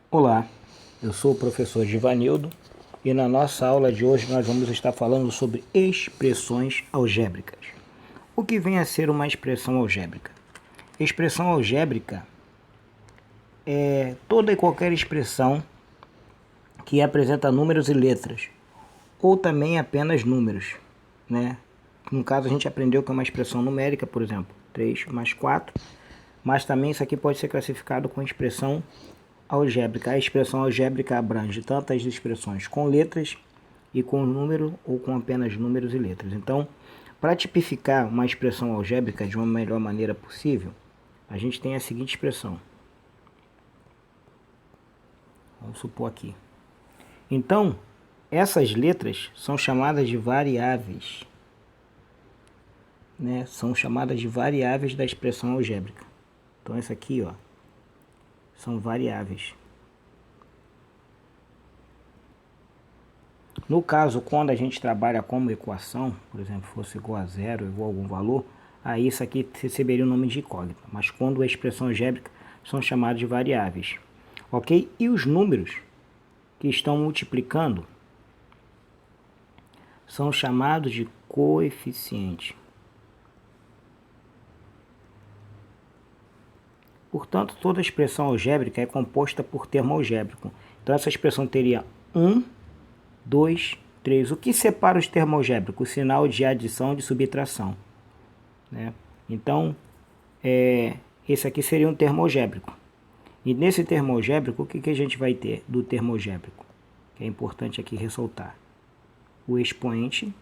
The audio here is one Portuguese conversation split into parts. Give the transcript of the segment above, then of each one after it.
Olá, eu sou o professor Givanildo e na nossa aula de hoje nós vamos estar falando sobre expressões algébricas. O que vem a ser uma expressão algébrica? Expressão algébrica é toda e qualquer expressão que apresenta números e letras, ou também apenas números, né? No caso a gente aprendeu que é uma expressão numérica, por exemplo, 3 mais 4, mas também isso aqui pode ser classificado com expressão algébrica. A expressão algébrica abrange tanto as expressões com letras e com número ou com apenas números e letras. Então, para tipificar uma expressão algébrica de uma melhor maneira possível, a gente tem a seguinte expressão. Vamos supor aqui. Então, essas letras são chamadas de variáveis, né? São chamadas de variáveis da expressão algébrica. Então, essa aqui, ó, são variáveis. No caso, quando a gente trabalha como equação, por exemplo, fosse igual a zero, igual a algum valor, aí isso aqui receberia o nome de incógnita. Mas quando a expressão algébrica, são chamadas de variáveis. Ok? E os números que estão multiplicando são chamados de coeficiente. Portanto, toda expressão algébrica é composta por termo algébrico. Então, essa expressão teria 1, 2, 3. O que separa os termos algébricos? O sinal de adição e de subtração, né? Então, esse aqui seria um termo algébrico. E nesse termo algébrico, o que a gente vai ter do termo algébrico? Que é importante aqui ressaltar. O expoente.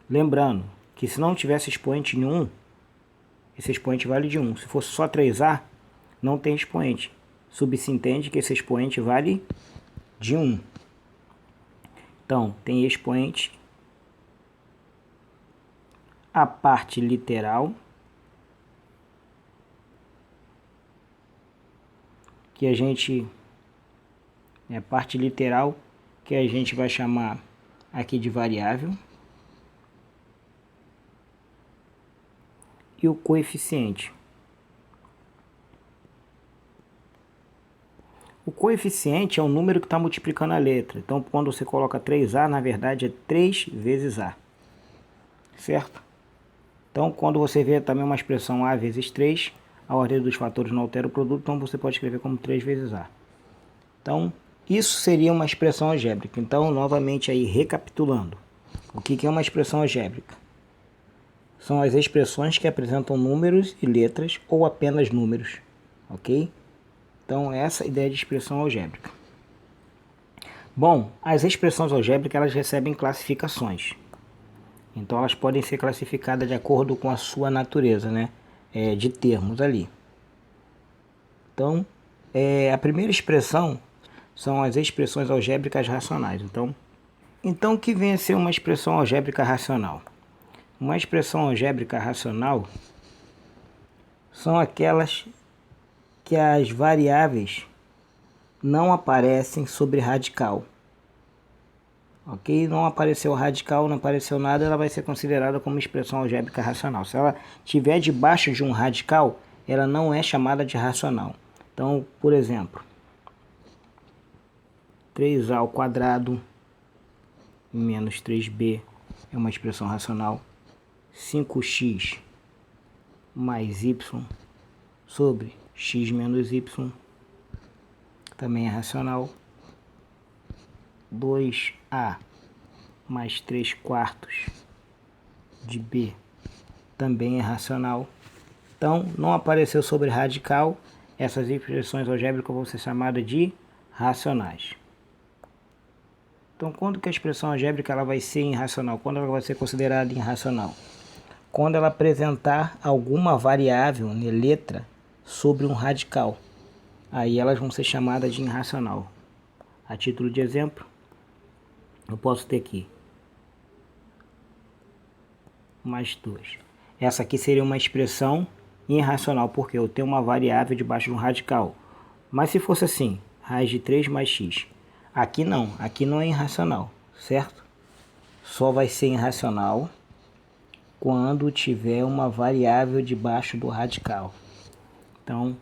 Lembrando que se não tivesse expoente nenhum, esse expoente vale de 1. Se fosse só 3A, não tem expoente. Subsentende que esse expoente vale de 1. Então, tem expoente, a parte literal, que a gente vai chamar aqui de variável, e o coeficiente. O coeficiente é o número que está multiplicando a letra. Então, quando você coloca 3A, na verdade é 3 vezes A. Certo? Então, quando você vê também uma expressão A vezes 3, a ordem dos fatores não altera o produto, então você pode escrever como 3 vezes A. Então, isso seria uma expressão algébrica. Então, novamente aí, recapitulando. O que é uma expressão algébrica? São as expressões que apresentam números e letras ou apenas números. Ok? Então, essa é a ideia de expressão algébrica. Bom, as expressões algébricas elas recebem classificações. Então, elas podem ser classificadas de acordo com a sua natureza, né? De termos ali. Então, a primeira expressão são as expressões algébricas racionais. Então, o que vem a ser uma expressão algébrica racional? Uma expressão algébrica racional são aquelas que as variáveis não aparecem sobre radical. Ok? Não apareceu radical, não apareceu nada, ela vai ser considerada como expressão algébrica racional. Se ela estiver debaixo de um radical, ela não é chamada de racional. Então, por exemplo, 3A ao quadrado menos 3B é uma expressão racional. 5x mais y sobre x menos y também é racional. 2A mais 3 quartos de B também é racional. Então, não apareceu sobre radical, essas expressões algébricas vão ser chamadas de racionais. Então, quando que a expressão algébrica ela vai ser irracional? Quando ela vai ser considerada irracional? Quando ela apresentar alguma variável, né, letra, sobre um radical. Aí elas vão ser chamadas de irracional. A título de exemplo, eu posso ter aqui mais 2. Essa aqui seria uma expressão irracional, porque eu tenho uma variável debaixo de um radical. Mas se fosse assim, raiz de 3 mais x. Aqui não é irracional, certo? Só vai ser irracional quando tiver uma variável debaixo do radical. Então,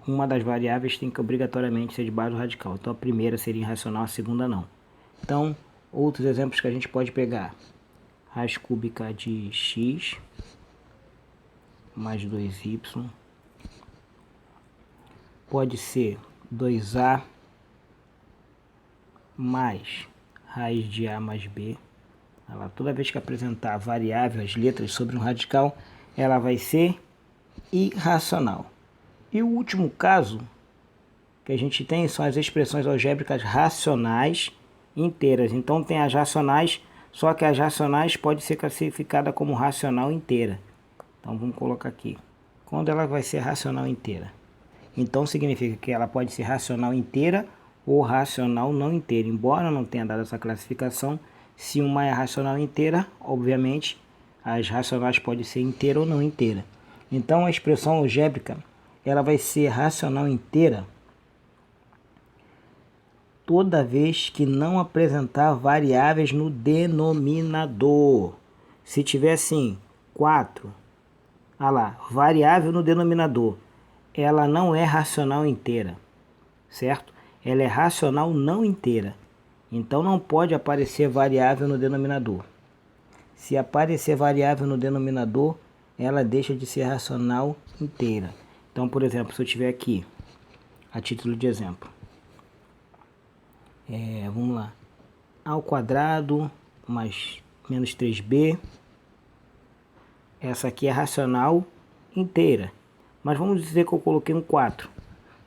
uma das variáveis tem que obrigatoriamente ser debaixo do radical. Então a primeira seria irracional, a segunda não. Então, outros exemplos que a gente pode pegar. Raiz cúbica de x mais 2y. Pode ser 2a mais raiz de a mais b. Ela, toda vez que apresentar variável, as letras sobre um radical, ela vai ser irracional. E o último caso que a gente tem são as expressões algébricas racionais inteiras. Então tem as racionais, só que as racionais pode ser classificada como racional inteira. Então vamos colocar aqui. Quando ela vai ser racional inteira? Então significa que ela pode ser racional inteira ou racional não inteira. Embora não tenha dado essa classificação, se uma é racional inteira, obviamente as racionais podem ser inteira ou não inteira. Então a expressão algébrica ela vai ser racional inteira toda vez que não apresentar variáveis no denominador. Se tiver assim, 4, olha lá, variável no denominador, ela não é racional inteira, certo? Ela é racional não inteira. Então não pode aparecer variável no denominador. Se aparecer variável no denominador, ela deixa de ser racional inteira. Então, por exemplo, se eu tiver aqui, a título de exemplo, vamos lá, a ao quadrado mais menos 3b, essa aqui é racional inteira. Mas vamos dizer que eu coloquei um 4.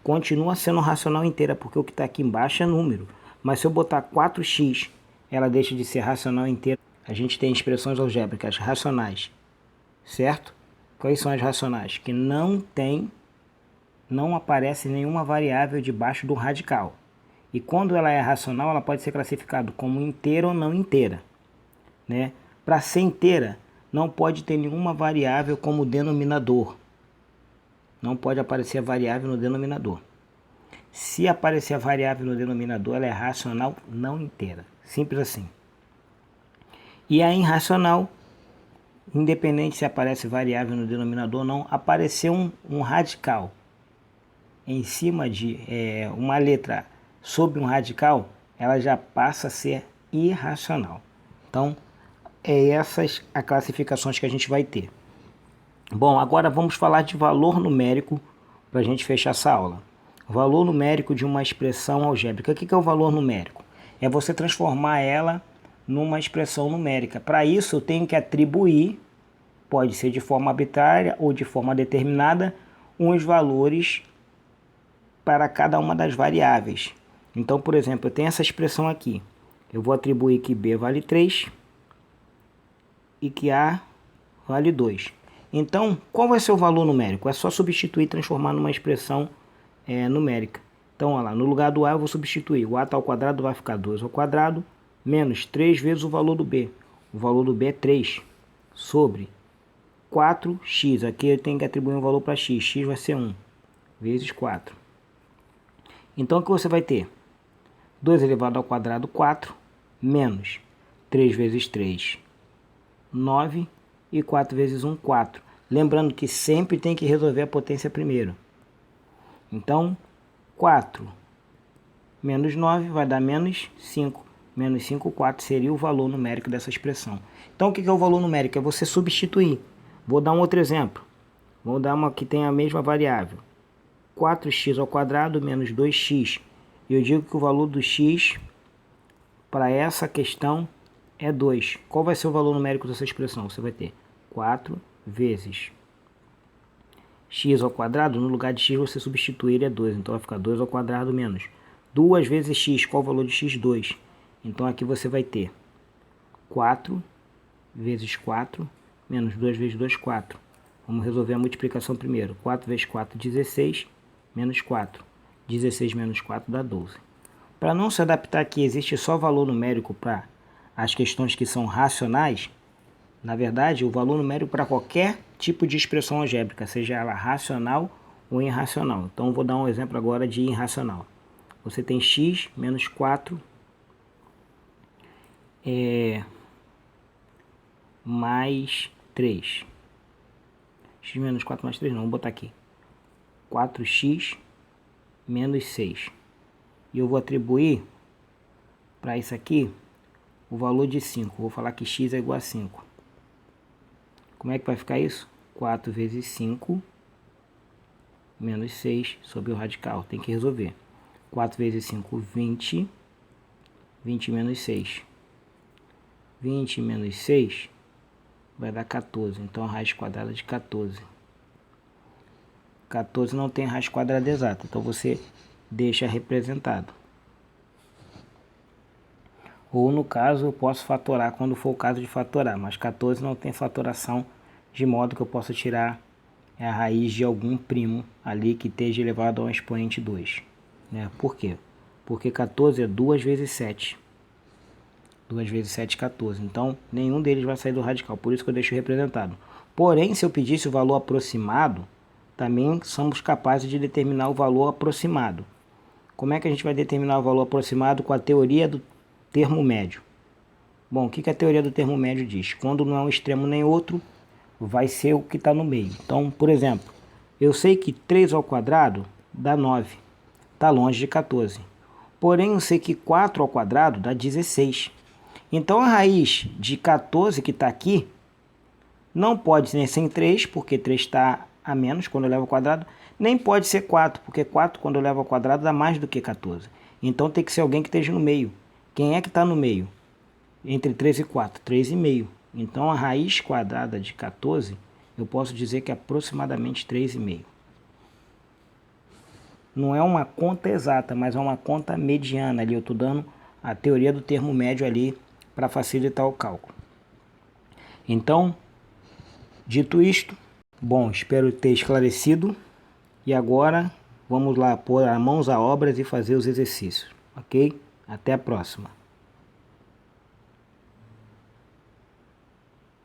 Continua sendo racional inteira, porque o que está aqui embaixo é número. Mas se eu botar 4x, ela deixa de ser racional inteira. A gente tem expressões algébricas racionais, certo? Quais são as racionais? Que não aparece nenhuma variável debaixo do radical. E quando ela é racional, ela pode ser classificada como inteira ou não inteira, né? Para ser inteira, não pode ter nenhuma variável como denominador. Não pode aparecer a variável no denominador. Se aparecer a variável no denominador, ela é racional não inteira. Simples assim. E a irracional, independente se aparece variável no denominador ou não, apareceu um radical em cima de uma letra sobre um radical, ela já passa a ser irracional. Então, essas as classificações que a gente vai ter. Bom, agora vamos falar de valor numérico para a gente fechar essa aula. O valor numérico de uma expressão algébrica. O que é o valor numérico? É você transformar ela numa expressão numérica. Para isso, eu tenho que atribuir, pode ser de forma arbitrária ou de forma determinada, uns valores para cada uma das variáveis. Então, por exemplo, eu tenho essa expressão aqui. Eu vou atribuir que b vale 3 e que a vale 2. Então, qual vai ser o valor numérico? É só substituir e transformar numa expressão numérica. Então, olha lá, no lugar do a eu vou substituir. O a ao quadrado vai ficar 2 ao quadrado menos 3 vezes o valor do b. O valor do b é 3 sobre 4x. Aqui eu tenho que atribuir um valor para x. X vai ser 1 vezes 4. Então, o que você vai ter? 2 elevado ao quadrado, 4, menos 3 vezes 3, 9, e 4 vezes 1, 4. Lembrando que sempre tem que resolver a potência primeiro. Então, 4 menos 9 vai dar menos 5. Menos 5, 4 seria o valor numérico dessa expressão. Então, o que é o valor numérico? É você substituir. Vou dar um outro exemplo. Vou dar uma que tem a mesma variável. 4x ao quadrado menos 2x. Eu digo que o valor do x para essa questão é 2. Qual vai ser o valor numérico dessa expressão? Você vai ter 4 vezes x ao quadrado. No lugar de x você substituir, ele é 2. Então vai ficar 2 ao quadrado menos 2 vezes x. Qual o valor de x? 2. Então aqui você vai ter 4 vezes 4 menos 2 vezes 2, 4. Vamos resolver a multiplicação primeiro. 4 vezes 4, 16, menos 4. 16 menos 4 dá 12. Para não se adaptar aqui, existe só valor numérico para as questões que são racionais. Na verdade, o valor numérico para qualquer tipo de expressão algébrica, seja ela racional ou irracional. Então, vou dar um exemplo agora de irracional. Você tem x menos 4 mais 3. X menos 4 mais 3 não, vou botar aqui. 4x menos 6. E eu vou atribuir para isso aqui o valor de 5. Vou falar que x é igual a 5. Como é que vai ficar isso? 4 vezes 5 menos 6 sobre o radical. Tem que resolver. 4 vezes 5, 20. 20 menos 6. 20 menos 6 vai dar 14. Então, a raiz quadrada de 14. 14 não tem raiz quadrada exata. Então, você deixa representado. Ou, no caso, eu posso fatorar quando for o caso de fatorar. Mas 14 não tem fatoração, de modo que eu possa tirar a raiz de algum primo ali que esteja elevado ao expoente 2. Né? Por quê? Porque 14 é 2 vezes 7. 2 vezes 7 é 14. Então, nenhum deles vai sair do radical. Por isso que eu deixo representado. Porém, se eu pedisse o valor aproximado, também somos capazes de determinar o valor aproximado. Como é que a gente vai determinar o valor aproximado com a teoria do termo médio? Bom, o que a teoria do termo médio diz? Quando não é um extremo nem outro, vai ser o que está no meio. Então, por exemplo, eu sei que 3 ao quadrado dá 9. Está longe de 14. Porém, eu sei que 4 ao quadrado dá 16. Então, a raiz de 14 que está aqui não pode ser sem 3, porque 3 está a menos quando eu levo ao quadrado. Nem pode ser 4, porque 4 quando eu levo ao quadrado dá mais do que 14. Então, tem que ser alguém que esteja no meio. Quem é que está no meio? Entre 3 e 4? 3,5. Então, a raiz quadrada de 14, eu posso dizer que é aproximadamente 3,5. Não é uma conta exata, mas é uma conta mediana ali. Eu estou dando a teoria do termo médio ali para facilitar o cálculo. Então, dito isto, bom, espero ter esclarecido. E agora, vamos lá pôr as mãos à obra e fazer os exercícios, ok? Até a próxima.